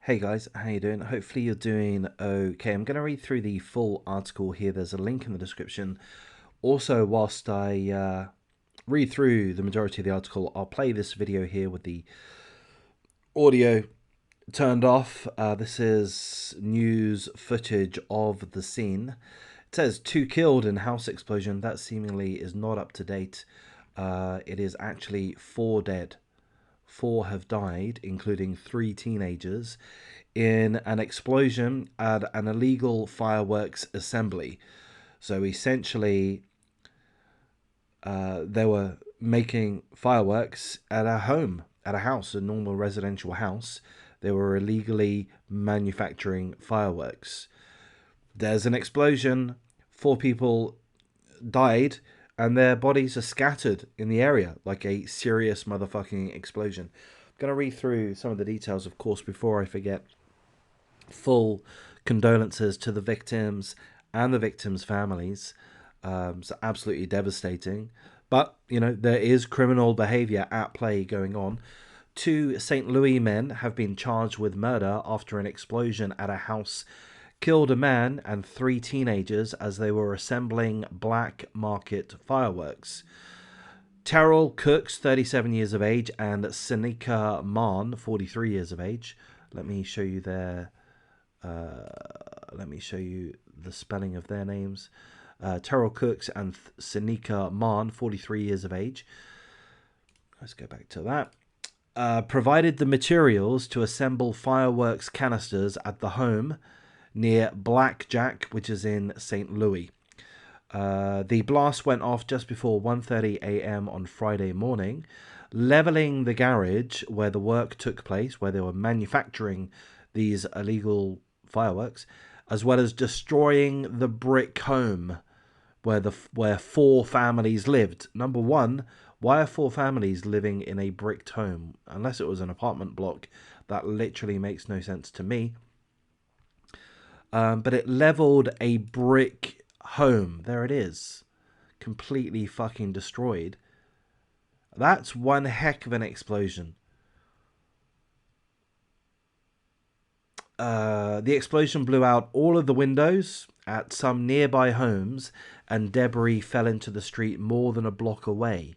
Hey guys, how you doing? Hopefully you're doing okay. I'm going to read through the full article here. There's a link in the description. Also, whilst I read through the majority of the article, I'll play this video here with the audio turned off. This is news footage of the scene. It says 2 killed in house explosion. That seemingly is not up to date. It is actually 4 dead. 4 have died, including 3 teenagers, in an explosion at an illegal fireworks assembly. So essentially, they were making fireworks at a home, at a house, a normal residential house. They were illegally manufacturing fireworks. There's an explosion, 4 people died, and their bodies are scattered in the area like a serious motherfucking explosion. I'm going to read through some of the details, of course, before I forget. Full condolences to the victims and the victims' families. It's absolutely devastating. But, you know, there is criminal behavior at play going on. 2 St. Louis men have been charged with murder after an explosion at a house killed a man and 3 teenagers as they were assembling black market fireworks. Terrell Cooks, 37 years of age, and Senika Maan, 43 years of age. Let me show you their. Let me show you the spelling of their names. Terrell Cooks and Senika Maan, 43 years of age. Let's go back to that. Provided the materials to assemble fireworks canisters at the home near Blackjack, which is in St. Louis. The blast went off just before 1:30 a.m. on Friday morning, leveling the garage where the work took place, where they were manufacturing these illegal fireworks, as well as destroying the brick home where 4 families lived. Number one, why are 4 families living in a bricked home? Unless it was an apartment block, that literally makes no sense to me. But it leveled a brick home. There it is. Completely fucking destroyed. That's one heck of an explosion. The explosion blew out all of the windows at some nearby homes, and debris fell into the street more than a block away.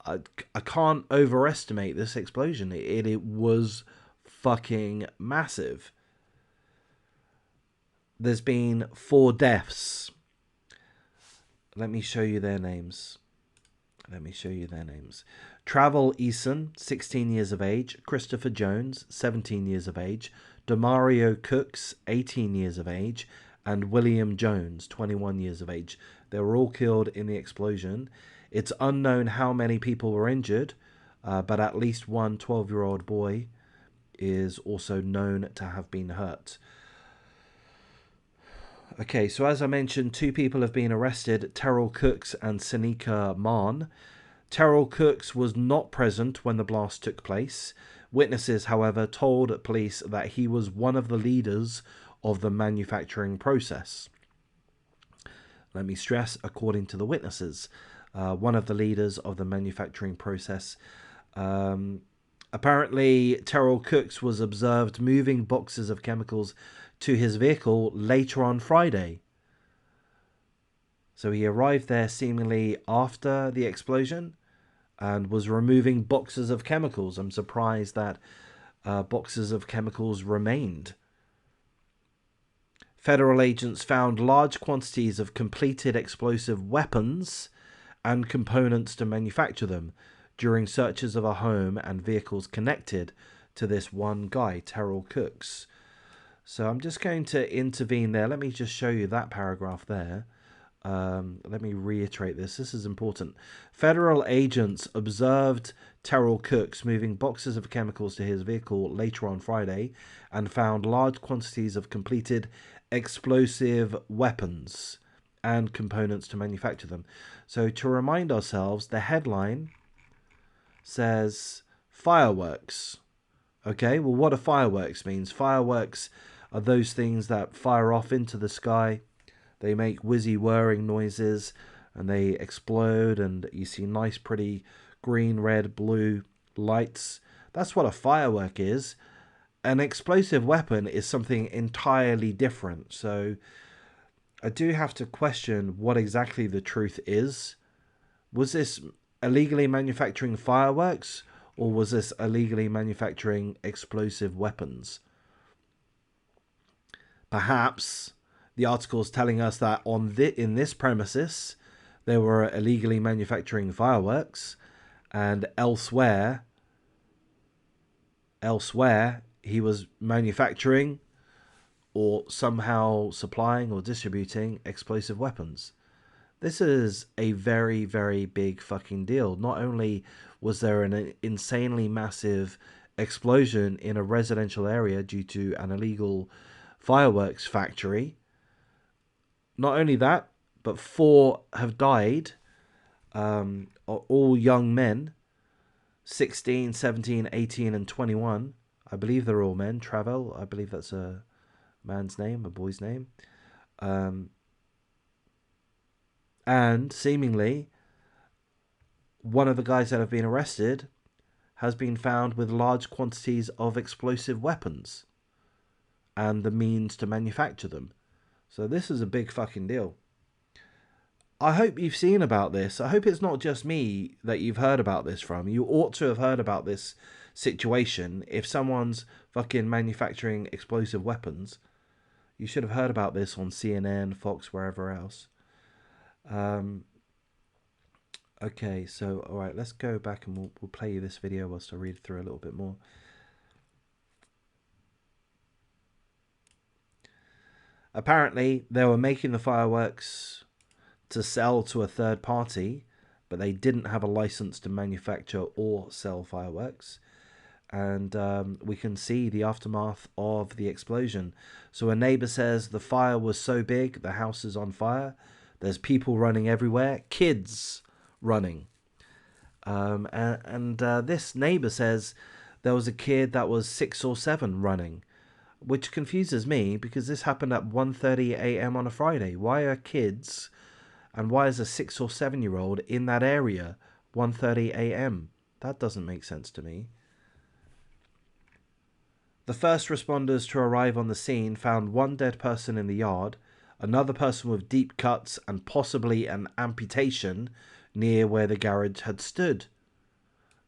I can't overestimate this explosion. It was fucking massive. There's been 4 deaths. Let me show you their names. Travel Eason, 16 years of age. Christopher Jones, 17 years of age. Demario Cooks, 18 years of age. And William Jones, 21 years of age. They were all killed in the explosion. It's unknown how many people were injured, but at least one 12-year-old boy is also known to have been hurt. Okay, so as I mentioned, 2 people have been arrested, Terrell Cooks and Senika Maan. Terrell Cooks was not present when the blast took place. Witnesses, however, told police that he was one of the leaders of the manufacturing process. Let me stress, according to the witnesses, one of the leaders of the manufacturing process. Apparently, Terrell Cooks was observed moving boxes of chemicals to his vehicle later on Friday. So he arrived there seemingly after the explosion and was removing boxes of chemicals. I'm surprised that boxes of chemicals remained. Federal agents found large quantities of completed explosive weapons and components to manufacture them during searches of a home and vehicles connected to this one guy, Terrell Cooks. So I'm just going to intervene there. Let me just show you that paragraph there. Let me reiterate this. This is important. Federal agents observed Terrell Cooks moving boxes of chemicals to his vehicle later on Friday and found large quantities of completed explosive weapons and components to manufacture them. So to remind ourselves, the headline says fireworks. Okay, well, what do fireworks means? Fireworks are those things that fire off into the sky. They make whizzy whirring noises and they explode, and you see nice pretty green, red, blue lights. That's what a firework is. an explosive weapon is something entirely different. So I do have to question what exactly the truth is. Was this illegally manufacturing fireworks, or was this illegally manufacturing explosive weapons? Perhaps the article is telling us that in this premises they were illegally manufacturing fireworks, and elsewhere he was manufacturing or somehow supplying or distributing explosive weapons. This is a very, very big fucking deal. Not only was there an insanely massive explosion in a residential area due to an illegal fireworks factory, not only that, but 4 have died, all young men, 16, 17, 18, and 21. I believe they're all men. Travel, I believe that's a man's name, a boy's name. And seemingly, one of the guys that have been arrested has been found with large quantities of explosive weapons and the means to manufacture them. So this is a big fucking deal. I hope you've seen about this. I hope it's not just me that you've heard about this from. You ought to have heard about this situation. If someone's fucking manufacturing explosive weapons, you should have heard about this on CNN, Fox, wherever else. Okay, so all right, let's go back and we'll play you this video whilst I read through a little bit more. Apparently, they were making the fireworks to sell to a third party, but they didn't have a license to manufacture or sell fireworks. And we can see the aftermath of the explosion. So a neighbor says the fire was so big, the house is on fire. There's people running everywhere, kids running. This neighbor says there was a kid that was 6 or 7 running, which confuses me because this happened at 1:30 a.m. on a Friday. Why are kids and why is a 6 or 7-year-old in that area 1:30 a.m.? That doesn't make sense to me. The first responders to arrive on the scene found 1 dead person in the yard, another person with deep cuts and possibly an amputation near where the garage had stood.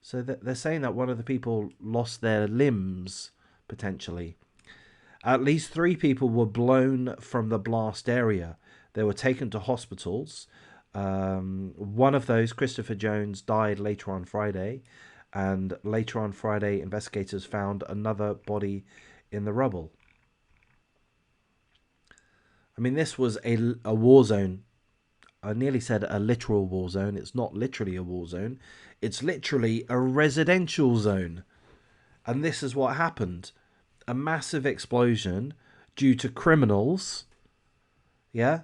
So they're saying that one of the people lost their limbs, potentially. At least 3 people were blown from the blast area. They were taken to hospitals. One of those, Christopher Jones, died later on Friday. And later on Friday, investigators found another body in the rubble. I mean, this was a war zone. I nearly said a literal war zone. It's not literally a war zone. It's literally a residential zone. And this is what happened. A massive explosion due to criminals. Yeah?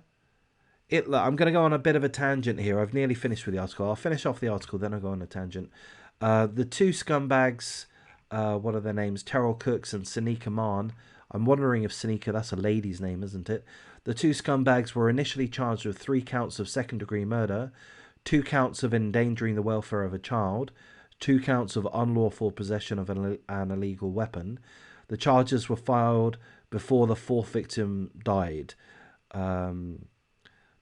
Look, I'm going to go on a bit of a tangent here. I've nearly finished with the article. I'll finish off the article, then I'll go on a tangent. The 2 scumbags, what are their names? Terrell Cooks and Sanika Maan. I'm wondering if Sanika, that's a lady's name, isn't it? The 2 scumbags were initially charged with 3 counts of second-degree murder, 2 counts of endangering the welfare of a child, 2 counts of unlawful possession of an illegal weapon. The charges were filed before the 4th victim died.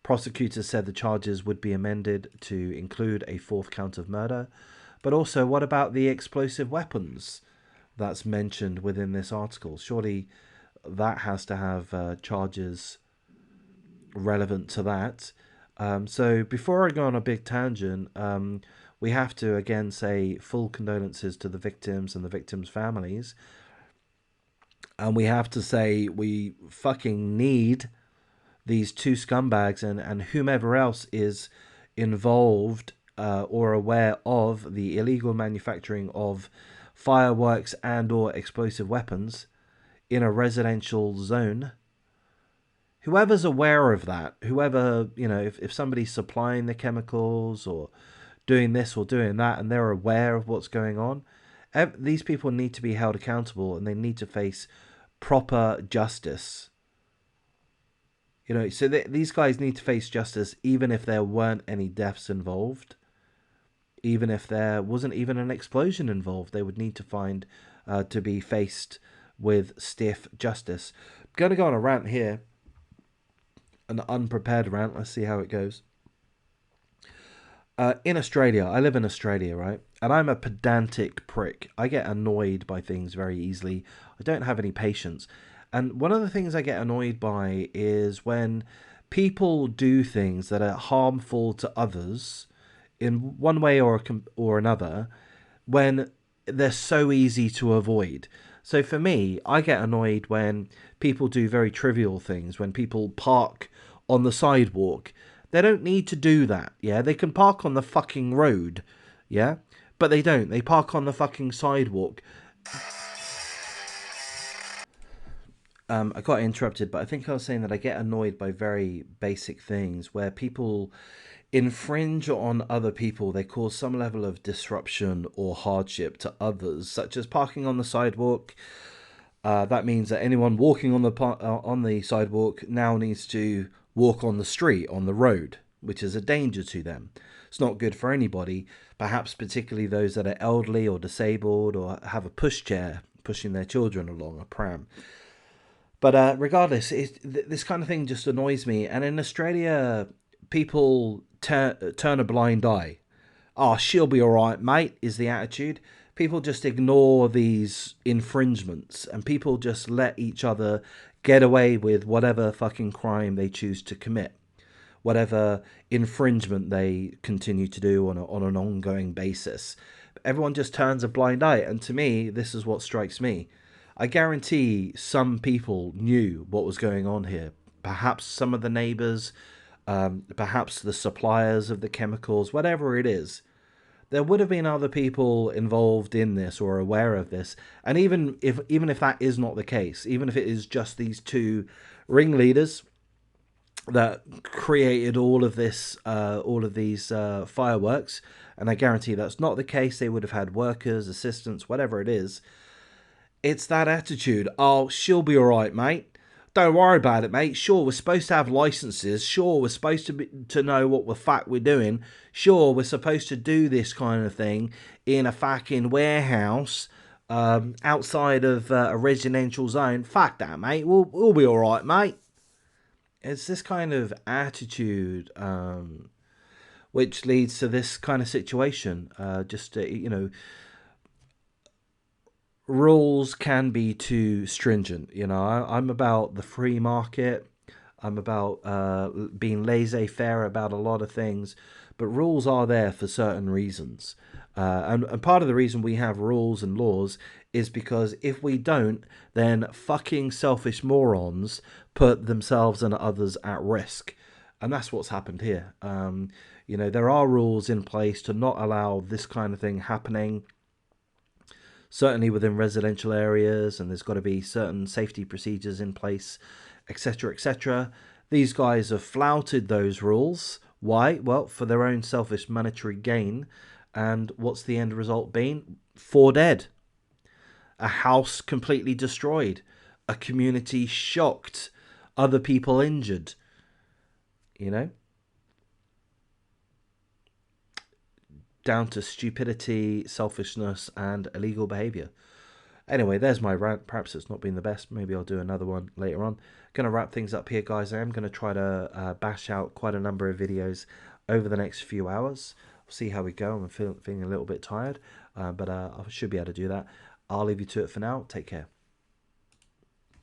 Prosecutors said the charges would be amended to include a 4th count of murder. But also, what about the explosive weapons that's mentioned within this article? Surely that has to have charges relevant to that. So before I go on a big tangent, we have to again say full condolences to the victims and the victims' families. And we have to say we fucking need these 2 scumbags and whomever else is involved or aware of the illegal manufacturing of fireworks and or explosive weapons in a residential zone. Whoever's aware of that, whoever, if somebody's supplying the chemicals or doing this or doing that and they're aware of what's going on, these people need to be held accountable and they need to face proper justice. So these guys need to face justice even if there weren't any deaths involved. Even if there wasn't even an explosion involved, they would need to to be faced with stiff justice. I'm going to go on a rant here, an unprepared rant. Let's see how it goes. In Australia, I live in Australia, right? And I'm a pedantic prick. I get annoyed by things very easily. I don't have any patience. And one of the things I get annoyed by is when people do things that are harmful to others in one way or another, when they're so easy to avoid. So for me, I get annoyed when people do very trivial things, when people park on the sidewalk. They don't need to do that, yeah? They can park on the fucking road, yeah? But they don't. They park on the fucking sidewalk. I got interrupted, but I think I was saying that I get annoyed by very basic things where people infringe on other people. They cause some level of disruption or hardship to others, such as parking on the sidewalk. That means that anyone walking on the sidewalk now needs to walk on the street, on the road, which is a danger to them. It's not good for anybody, perhaps particularly those that are elderly or disabled or have a pushchair pushing their children along, a pram. But regardless, this kind of thing just annoys me. And in Australia, people turn a blind eye. Oh, she'll be all right, mate, is the attitude. People just ignore these infringements and people just let each other get away with whatever fucking crime they choose to commit, whatever infringement they continue to do on an ongoing basis. Everyone just turns a blind eye. And to me, this is what strikes me. I guarantee some people knew what was going on here. Perhaps some of the neighbors, perhaps the suppliers of the chemicals, whatever it is. There would have been other people involved in this or aware of this. And even if that is not the case, even if it is just these two ringleaders that created all of these fireworks, and I guarantee that's not the case. They would have had workers, assistants, whatever it is. It's that attitude. Oh, she'll be all right, mate. Don't worry about it, mate. Sure, we're supposed to have licenses. Sure, we're supposed to know what the fuck we're doing. Sure, we're supposed to do this kind of thing in a fucking warehouse outside of a residential zone. Fuck that, mate. We'll be all right, mate. It's this kind of attitude which leads to this kind of situation. Rules can be too stringent. I'm about the free market. I'm about being laissez-faire about a lot of things, but rules are there for certain reasons. And part of the reason we have rules and laws is because if we don't, then fucking selfish morons put themselves and others at risk. And that's what's happened here. There are rules in place to not allow this kind of thing happening, certainly within residential areas, and there's got to be certain safety procedures in place, etc., etc. These guys have flouted those rules. Why? Well, for their own selfish monetary gain. And what's the end result been? 4 dead. A house completely destroyed. A community shocked. Other people injured. Down to stupidity, selfishness, and illegal behaviour. Anyway, there's my rant. Perhaps it's not been the best. Maybe I'll do another one later on. Going to wrap things up here, guys. I am going to try to bash out quite a number of videos over the next few hours. We'll see how we go. I'm feeling a little bit tired, but I should be able to do that. I'll leave you to it for now. Take care.